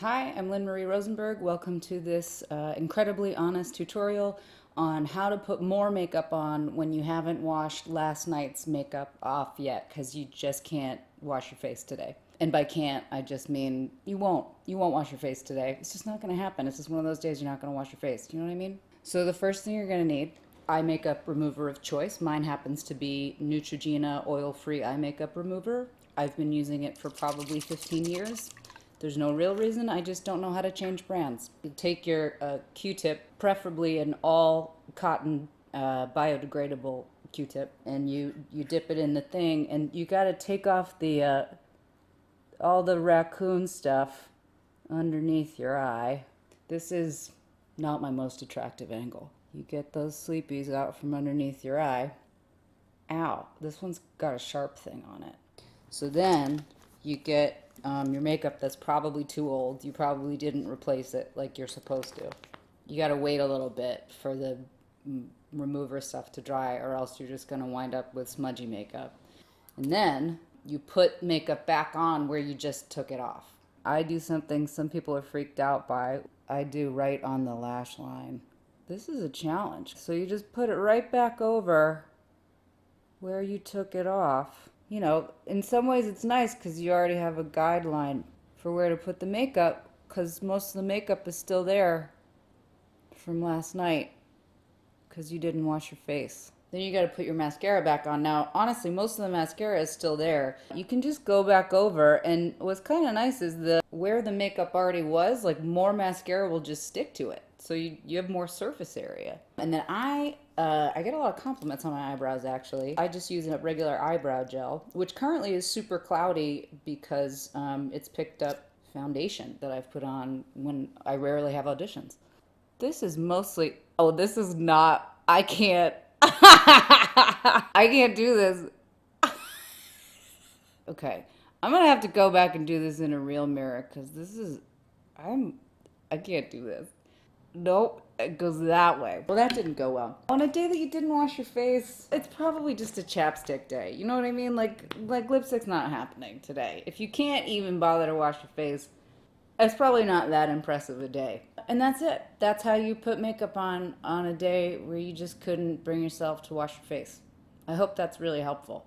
Hi, I'm Lynn Marie Rosenberg. Welcome to this incredibly honest tutorial on how to put more makeup on when you haven't washed last night's makeup off yet because you just can't wash your face today. And by can't, I just mean you won't. You won't wash your face today. It's just not going to happen. It's just one of those days you're not going to wash your face. Do you know what I mean? So the first thing you're going to need, eye makeup remover of choice. Mine happens to be Neutrogena oil-free eye makeup remover. I've been using it for probably 15 years. There's no real reason, I just don't know how to change brands. You take your Q-tip, preferably an all cotton biodegradable Q-tip, and you dip it in the thing, and you got to take off the all the raccoon stuff underneath your eye. This is not my most attractive angle. You get those sleepies out from underneath your eye. Ow, this one's got a sharp thing on it. So then you get your makeup that's probably too old. You probably didn't replace it like you're supposed to. You got to wait a little bit for the remover stuff to dry, or else you're just going to wind up with smudgy makeup. And then you put makeup back on where you just took it off. I do something some people are freaked out by. I do right on the lash line. This is a challenge. So you just put it right back over where you took it off. You know, in some ways it's nice because you already have a guideline for where to put the makeup, because most of the makeup is still there from last night because you didn't wash your face. Then you got to put your mascara back on. Now, honestly, most of the mascara is still there. You can just go back over, and what's kind of nice is the where the makeup already was, like more mascara will just stick to it. So you have more surface area. And then I get a lot of compliments on my eyebrows actually. I just use a regular eyebrow gel, which currently is super cloudy because it's picked up foundation that I've put on when I rarely have auditions. This is mostly, oh, this is not, I can't, I can't do this. Okay, I'm gonna have to go back and do this in a real mirror because this is, I can't do this. Nope, it goes that way. Well, that didn't go well. On a day that you didn't wash your face, it's probably just a chapstick day. You know what I mean? Like lipstick's not happening today. If you can't even bother to wash your face, it's probably not that impressive a day. And that's it. That's how you put makeup on a day where you just couldn't bring yourself to wash your face. I hope that's really helpful.